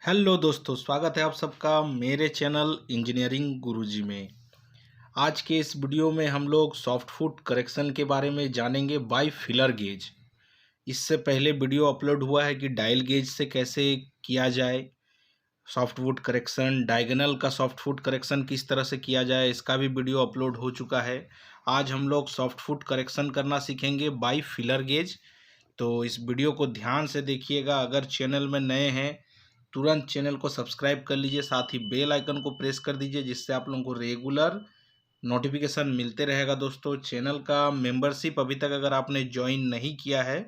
Hello दोस्तों, स्वागत है आप सबका मेरे चैनल इंजीनियरिंग गुरुजी में। आज के इस वीडियो में हम लोग सॉफ्ट फुट करेक्शन के बारे में जानेंगे बाय फिलर गेज। इससे पहले वीडियो अपलोड हुआ है कि डायल गेज से कैसे किया जाए सॉफ्ट फुट करेक्शन, डायगोनल का सॉफ्ट फुट करेक्शन किस तरह से किया जाए, इसका भी वीडियो अपलोड हो चुका है। आज हम लोग सॉफ्ट फुट करेक्शन करना सीखेंगे बाय फिलर गेज। तो इस वीडियो को ध्यान से देखिएगा। अगर चैनल में नए हैं तुरंत चैनल को सब्सक्राइब कर लीजिए, साथ ही बेल आइकन को प्रेस कर दीजिए, जिससे आप लोगों को रेगुलर नोटिफिकेशन मिलते रहेगा। दोस्तों, चैनल का मेंबरशिप अभी तक अगर आपने ज्वाइन नहीं किया है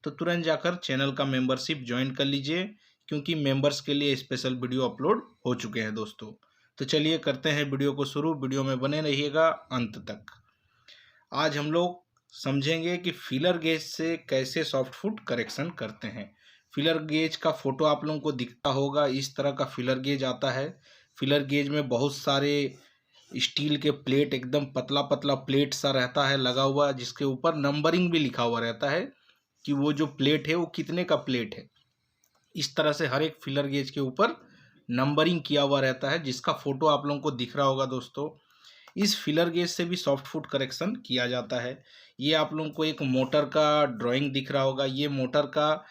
तो तुरंत जाकर चैनल का मेंबरशिप ज्वाइन कर लीजिए, क्योंकि मेंबर्स के लिए स्पेशल वीडियो अपलोड हो चुके हैं दोस्तों। तो चलिए करते हैं वीडियो को शुरू। वीडियो में बने रहिएगा अंत तक। आज हम लोग समझेंगे कि फिलर गेज से कैसे सॉफ्ट फुट करेक्शन करते हैं। फिलर गेज का फोटो आप लोगों को दिखता होगा, इस तरह का फिलर गेज आता है। फिलर गेज में बहुत सारे स्टील के प्लेट, एकदम पतला पतला प्लेट सा रहता है लगा हुआ, जिसके ऊपर नंबरिंग भी लिखा हुआ रहता है कि वो जो प्लेट है वो कितने का प्लेट है। इस तरह से हर एक फिलर गेज के ऊपर नंबरिंग किया हुआ रहता है, जिसका फोटो आप लोगों को दिख रहा होगा दोस्तों। इस फिलर गेज से भी सॉफ्ट फुट करेक्शन किया जाता है। ये आप लोगों को एक मोटर का ड्राइंग दिख रहा होगा। ये मोटर का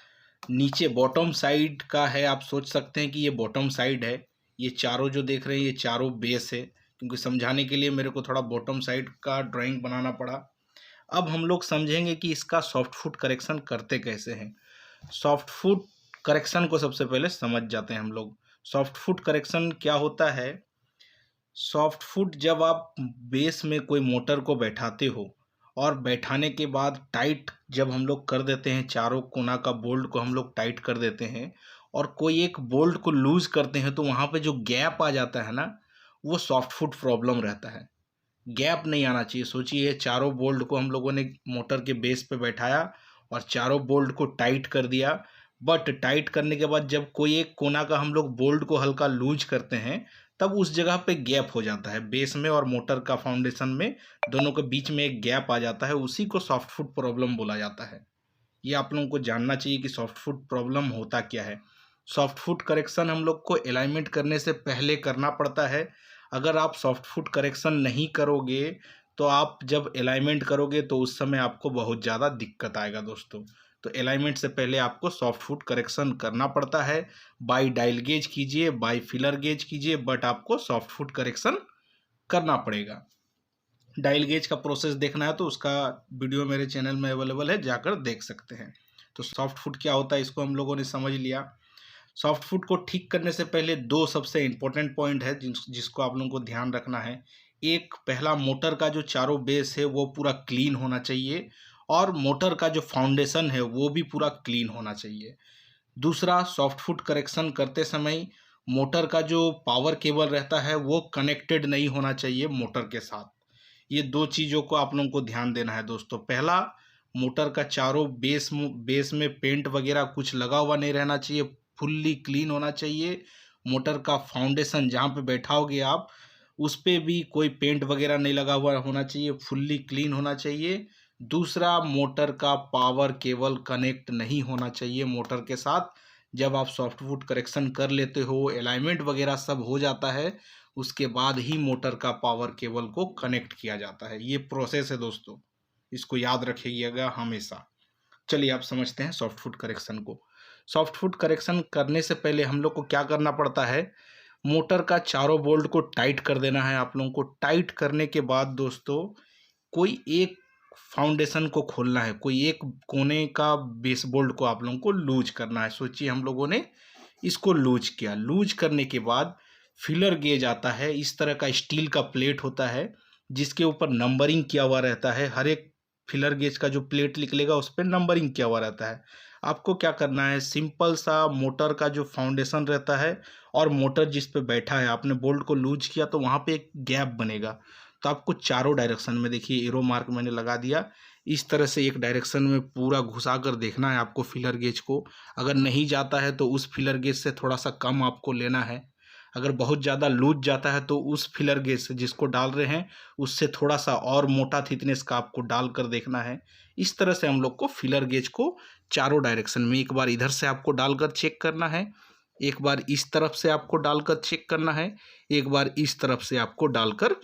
नीचे बॉटम साइड का है। आप सोच सकते हैं कि ये बॉटम साइड है। ये चारों जो देख रहे हैं ये चारों बेस है, क्योंकि समझाने के लिए मेरे को थोड़ा बॉटम साइड का ड्राइंग बनाना पड़ा। अब हम लोग समझेंगे कि इसका सॉफ्ट फुट करेक्शन करते कैसे हैं। सॉफ्ट फुट करेक्शन को सबसे पहले समझ जाते हैं हम लोग। सॉफ्ट फुट करेक्शन क्या होता है। सॉफ्ट फुट जब आप बेस में कोई मोटर को बैठाते हो और बैठाने के बाद टाइट जब हम लोग कर देते हैं, चारों कोना का बोल्ट को हम लोग टाइट कर देते हैं और कोई एक बोल्ट को लूज करते हैं, तो वहाँ पे जो गैप आ जाता है ना, वो सॉफ्ट फुट प्रॉब्लम रहता है। गैप नहीं आना चाहिए। सोचिए, चारों बोल्ट को हम लोगों ने मोटर के बेस पे बैठाया और चारों बोल्ट को टाइट कर दिया, बट टाइट करने के बाद जब कोई एक कोना का हम लोग बोल्ट को हल्का लूज करते हैं, तब उस जगह पे गैप हो जाता है। बेस में और मोटर का फाउंडेशन में दोनों के बीच में एक गैप आ जाता है, उसी को सॉफ्ट फुट प्रॉब्लम बोला जाता है। ये आप लोगों को जानना चाहिए कि सॉफ्ट फुट प्रॉब्लम होता क्या है। सॉफ्ट फुट करेक्शन हम लोग को अलाइनमेंट करने से पहले करना पड़ता है। अगर आप सॉफ्ट फुट करेक्शन नहीं करोगे तो आप जब अलाइनमेंट करोगे तो उस समय आपको बहुत ज़्यादा दिक्कत आएगा दोस्तों। तो अलाइनमेंट से पहले आपको सॉफ्ट फुट करेक्शन करना पड़ता है। बाय डायल गेज कीजिए, बाय फिलर गेज कीजिए, बट आपको सॉफ्ट फुट करेक्शन करना पड़ेगा। डायल गेज का प्रोसेस देखना है तो उसका वीडियो मेरे चैनल में अवेलेबल है, जाकर देख सकते हैं। तो सॉफ्ट फुट क्या होता है इसको हम लोगों ने समझ लिया। सॉफ्ट फुट को ठीक करने से पहले दो सबसे इम्पोर्टेंट पॉइंट है जिसको आप लोगों को ध्यान रखना है। एक, पहला, मोटर का जो चारों बेस है वो पूरा क्लीन होना चाहिए और मोटर का जो फाउंडेशन है वो भी पूरा क्लीन होना चाहिए। दूसरा, सॉफ्ट फुट करेक्शन करते समय मोटर का जो पावर केबल रहता है वो कनेक्टेड नहीं होना चाहिए मोटर के साथ। ये दो चीज़ों को आप लोगों को ध्यान देना है दोस्तों। पहला, मोटर का चारों बेस में पेंट वगैरह कुछ लगा हुआ नहीं रहना चाहिए, फुल्ली क्लीन होना चाहिए। मोटर का फाउंडेशन जहाँ पे बैठाओगे आप, उस पे भी कोई पेंट वगैरह नहीं लगा हुआ होना चाहिए, फुल्ली क्लीन होना चाहिए। दूसरा, मोटर का पावर केबल कनेक्ट नहीं होना चाहिए मोटर के साथ। जब आप सॉफ्ट फुट करेक्शन कर लेते हो, अलाइनमेंट वगैरह सब हो जाता है, उसके बाद ही मोटर का पावर केबल को कनेक्ट किया जाता है। ये प्रोसेस है दोस्तों, इसको याद रखिएगा हमेशा। चलिए आप समझते हैं सॉफ्ट फुट करेक्शन को। सॉफ्ट फुट करेक्शन करने से पहले हम लोग को क्या करना पड़ता है, मोटर का चारों बोल्ट को टाइट कर देना है। आप लोगों को टाइट करने के बाद दोस्तों कोई एक फाउंडेशन को खोलना है, कोई एक कोने का बेस बोल्ट को आप लोगों को लूज करना है। सोचिए, हम लोगों ने इसको लूज किया। लूज करने के बाद फिलर गेज आता है। इस तरह का स्टील का प्लेट होता है जिसके ऊपर नंबरिंग किया हुआ रहता है। हर एक फिलर गेज का जो प्लेट निकलेगा उस पर नंबरिंग किया हुआ रहता है। आपको क्या करना है, सिंपल सा मोटर का जो फाउंडेशन रहता है और मोटर जिस पे बैठा है, आपने बोल्ट को लूज किया तो वहाँ पे एक गैप बनेगा। तो आपको चारों डायरेक्शन में, देखिए एरो मार्क मैंने लगा दिया, इस तरह से एक डायरेक्शन में पूरा घुसा कर देखना है आपको फिलर गेज को। अगर नहीं जाता है तो उस फिलर गेज से थोड़ा सा कम आपको लेना है। अगर बहुत ज़्यादा लूज जाता है तो उस फिलर गेज से जिसको डाल रहे हैं उससे थोड़ा सा और मोटा थिकनेस का आपको डाल कर देखना है। इस तरह से हम लोग को फिलर गेज को चारों डायरेक्शन में एक बार इधर से आपको डालकर चेक करना है एक बार इस तरफ से आपको डालकर चेक करना है, एक बार इस तरफ से आपको डालकर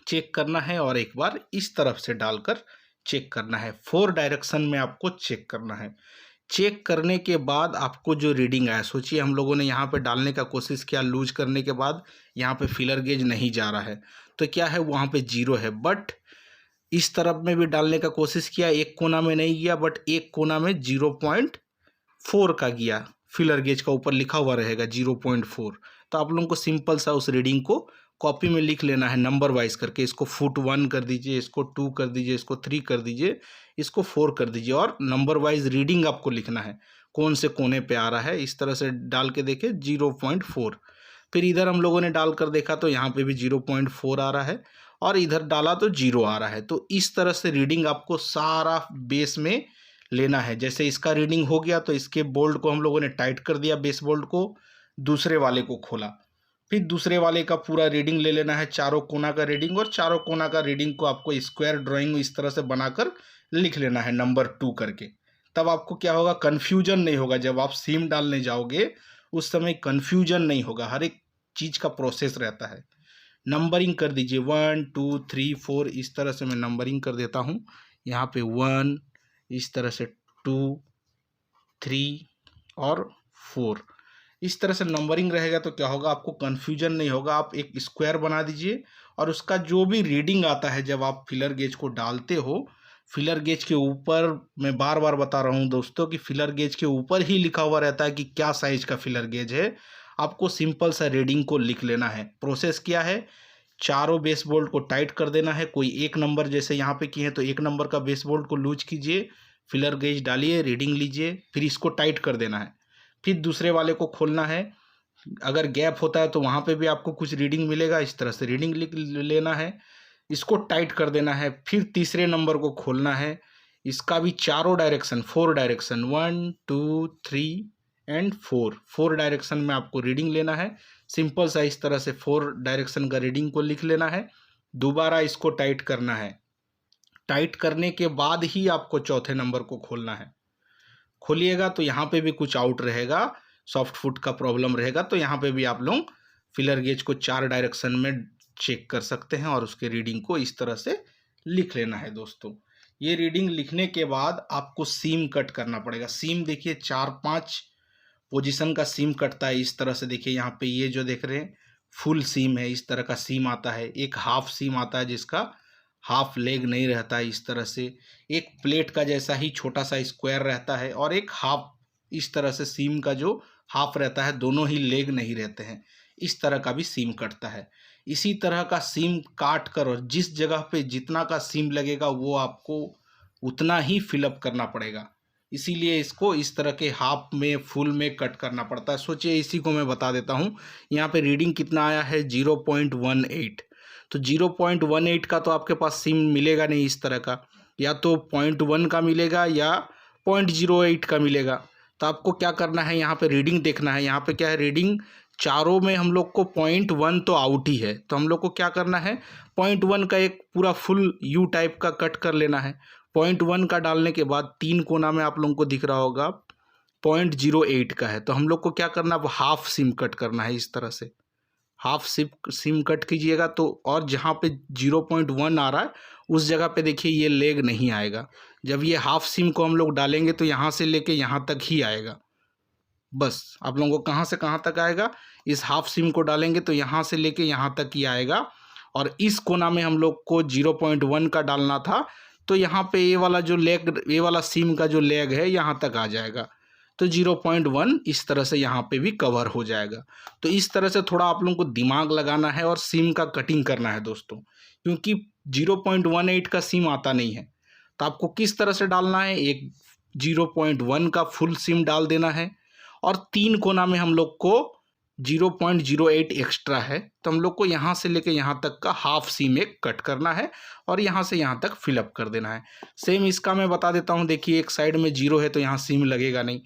चेक करना है और एक बार इस तरफ से डालकर चेक करना है। 4 डायरेक्शन में आपको चेक करना है। चेक करने के बाद आपको जो रीडिंग आया, सोचिए हम लोगों ने यहाँ पे डालने का कोशिश किया, लूज करने के बाद यहाँ पे फिलर गेज नहीं जा रहा है, तो क्या है वहाँ पे 0 है। बट इस तरफ में भी डालने का कोशिश किया, एक कोना में नहीं गया, बट एक कोना में 0.4 का गया। फिलर गेज का ऊपर लिखा हुआ रहेगा 0.4। तो आप लोगों को सिंपल सा उस रीडिंग को कॉपी में लिख लेना है नंबर वाइज करके। इसको फुट 1 कर दीजिए, इसको 2 कर दीजिए, इसको 3 कर दीजिए, इसको 4 कर दीजिए और नंबर वाइज रीडिंग आपको लिखना है कौन से कोने पे आ रहा है। इस तरह से डाल के देखे 0.4। फिर इधर हम लोगों ने डाल कर देखा तो यहाँ पे भी 0.4 आ रहा है और इधर डाला तो 0 आ रहा है। तो इस तरह से रीडिंग आपको सारा बेस में लेना है। जैसे इसका रीडिंग हो गया तो इसके बोल्ट को हम लोगों ने टाइट कर दिया, बेस बोल्ट को, दूसरे वाले को खोला, फिर दूसरे वाले का पूरा रीडिंग ले लेना है, चारों कोना का रीडिंग, और चारों कोना का रीडिंग को आपको स्क्वायर ड्राइंग इस तरह से बनाकर लिख लेना है नंबर 2 करके। तब आपको क्या होगा, कन्फ्यूजन नहीं होगा। जब आप सीम डालने जाओगे उस समय कन्फ्यूजन नहीं होगा, हर एक चीज़ का प्रोसेस रहता है। नंबरिंग कर दीजिए 1 2 3 4, इस तरह से मैं नंबरिंग कर देता हूँ। यहाँ पे 1, इस तरह से 2 3 और 4, इस तरह से नंबरिंग रहेगा तो क्या होगा, आपको कन्फ्यूजन नहीं होगा। आप एक स्क्वायर बना दीजिए और उसका जो भी रीडिंग आता है जब आप फिलर गेज को डालते हो, फिलर गेज के ऊपर, मैं बार बार बता रहा हूँ दोस्तों कि फिलर गेज के ऊपर ही लिखा हुआ रहता है कि क्या साइज का फिलर गेज है। आपको सिंपल सा रीडिंग को लिख लेना है। प्रोसेस क्या है, चारों बेस बोल्ट को टाइट कर देना है। कोई एक नंबर जैसे यहाँ पे किए हैं तो एक नंबर का बेस बोल्ट को लूज कीजिए, फिलर गेज डालिए, रीडिंग लीजिए, फिर इसको टाइट कर देना है। फिर दूसरे वाले को खोलना है, अगर गैप होता है तो वहाँ पे भी आपको कुछ रीडिंग मिलेगा, इस तरह से रीडिंग लिख लेना है, इसको टाइट कर देना है। फिर तीसरे नंबर को खोलना है, इसका भी चारों डायरेक्शन, 4 डायरेक्शन, 1 2 3 एंड 4 डायरेक्शन में आपको रीडिंग लेना है। सिंपल सा इस तरह से 4 डायरेक्शन का रीडिंग को लिख लेना है। दोबारा इसको टाइट करना है। टाइट करने के बाद ही आपको चौथे नंबर को खोलना है। खोलिएगा तो यहाँ पे भी कुछ आउट रहेगा, सॉफ्ट फुट का प्रॉब्लम रहेगा, तो यहाँ पे भी आप लोग फिलर गेज को 4 डायरेक्शन में चेक कर सकते हैं और उसके रीडिंग को इस तरह से लिख लेना है दोस्तों। ये रीडिंग लिखने के बाद आपको सीम कट करना पड़ेगा। सीम देखिए 4-5 पोजीशन का सीम कटता है इस तरह से। देखिए यहाँ पे ये जो देख रहे हैं फुल सीम है, इस तरह का सीम आता है। एक हाफ सीम आता है जिसका हाफ लेग नहीं रहता है, इस तरह से। एक प्लेट का जैसा ही छोटा सा स्क्वायर रहता है और एक हाफ, इस तरह से सीम का जो हाफ रहता है, दोनों ही लेग नहीं रहते हैं, इस तरह का भी सीम कटता है। इसी तरह का सीम काट कर और जिस जगह पे जितना का सीम लगेगा वो आपको उतना ही फिलअप करना पड़ेगा। इसीलिए इसको इस तरह के हाफ में, फुल में कट करना पड़ता है। सोचिए इसी को मैं बता देता हूँ। यहाँ पे रीडिंग कितना आया है, 0.18। तो 0.18 का तो आपके पास सीम मिलेगा नहीं इस तरह का, या तो 0.1 का मिलेगा या 0.08 का मिलेगा। तो आपको क्या करना है, यहाँ पे रीडिंग देखना है। यहाँ पे क्या है, रीडिंग चारों में हम लोग को 0.1 तो आउट ही है, तो हम लोग को क्या करना है, 0.1 का एक पूरा फुल यू टाइप का कट कर लेना है। 0.1 का डालने के बाद 3 कोना में आप लोगों को दिख रहा होगा 0.08 का है, तो हम लोग को क्या करना है, हाफ सिम कट करना है इस तरह से। हाफ सिम कट कीजिएगा तो, और जहाँ पे 0.1 आ रहा है उस जगह पे देखिए ये लेग नहीं आएगा। जब ये हाफ सिम को हम लोग डालेंगे तो यहाँ से लेके यहाँ तक ही आएगा। बस आप लोगों को कहाँ से कहाँ तक आएगा, इस हाफ सिम को डालेंगे तो यहाँ से लेके यहाँ तक ही आएगा। और इस कोना में हम लोग को 0.1 का डालना था, तो यहाँ पे ये वाला जो लेग, ये वाला सिम का जो लेग है यहाँ तक आ जाएगा, तो 0.1 इस तरह से यहाँ पे भी कवर हो जाएगा। तो इस तरह से थोड़ा आप लोगों को दिमाग लगाना है और सिम का कटिंग करना है दोस्तों, क्योंकि 0.18 का सिम आता नहीं है। तो आपको किस तरह से डालना है, एक 0.1 का फुल सिम डाल देना है और 3 कोना में हम लोग को 0.08 एक्स्ट्रा है, तो हम लोग को यहाँ से लेके यहाँ तक का हाफ सिम एक कट करना है और यहाँ से यहाँ तक फिलअप कर देना है। सेम इसका मैं बता देता हूँ। देखिए एक साइड में 0 है तो यहाँ सिम लगेगा नहीं,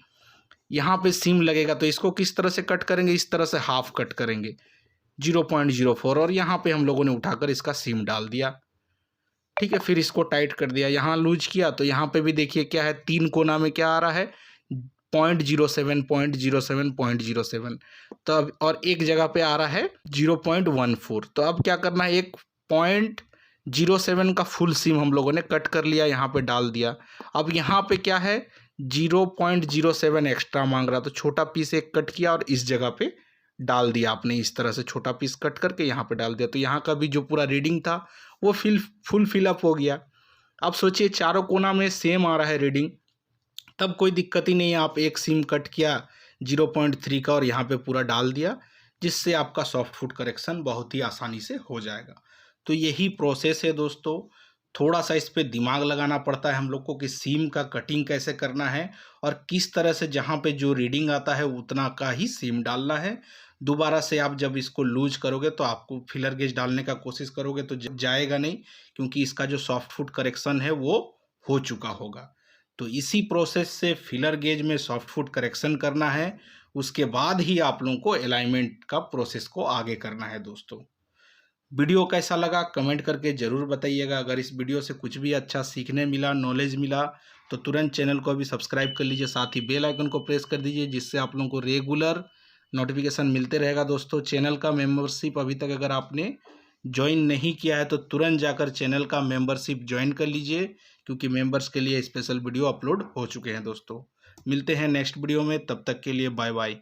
यहाँ पे सिम लगेगा, तो इसको किस तरह से कट करेंगे, इस तरह से हाफ कट करेंगे 0.04, और यहाँ पे हम लोगों ने उठाकर इसका सिम डाल दिया। ठीक है, फिर इसको टाइट कर दिया, यहाँ लूज किया तो यहाँ पे भी देखिए क्या है, 3 कोना में क्या आ रहा है, 0.07 तो अब और एक जगह पे आ रहा है 0.14। तो अब क्या करना है, एक 0.07 का फुल सिम हम लोगों ने कट कर लिया, यहाँ पे डाल दिया। अब यहाँ पे क्या है 0.07 एक्स्ट्रा मांग रहा, तो छोटा पीस एक कट किया और इस जगह पे डाल दिया आपने, इस तरह से छोटा पीस कट करके यहाँ पे डाल दिया। तो यहाँ का भी जो पूरा रीडिंग था वो फुल फिलअप हो गया। अब सोचिए चारों कोना में सेम आ रहा है रीडिंग, तब कोई दिक्कत ही नहीं है। आप एक सिम कट किया 0.3 का और यहाँ पे पूरा डाल दिया, जिससे आपका सॉफ्ट फुट करेक्शन बहुत ही आसानी से हो जाएगा। तो यही प्रोसेस है दोस्तों, थोड़ा सा इस पे दिमाग लगाना पड़ता है हम लोग को कि सिम का कटिंग कैसे करना है और किस तरह से जहाँ पे जो रीडिंग आता है उतना का ही सिम डालना है। दोबारा से आप जब इसको लूज करोगे तो आपको फिलर गेज डालने का कोशिश करोगे तो जाएगा नहीं, क्योंकि इसका जो सॉफ्ट फुट करेक्शन है वो हो चुका होगा। तो इसी प्रोसेस से फिलर गेज में सॉफ्ट फुट करेक्शन करना है, उसके बाद ही आप लोगों को अलाइनमेंट का प्रोसेस को आगे करना है। दोस्तों वीडियो कैसा लगा कमेंट करके ज़रूर बताइएगा। अगर इस वीडियो से कुछ भी अच्छा सीखने मिला, नॉलेज मिला, तो तुरंत चैनल को अभी सब्सक्राइब कर लीजिए, साथ ही बेल आइकन को प्रेस कर दीजिए, जिससे आप लोगों को रेगुलर नोटिफिकेशन मिलते रहेगा। दोस्तों चैनल का मेंबरशिप अभी तक अगर आपने ज्वाइन नहीं किया है तो तुरंत जाकर चैनल का मेंबरशिप ज्वाइन कर लीजिए, क्योंकि मेंबर्स के लिए स्पेशल वीडियो अपलोड हो चुके हैं। दोस्तों मिलते हैं नेक्स्ट वीडियो में, तब तक के लिए बाय बाय।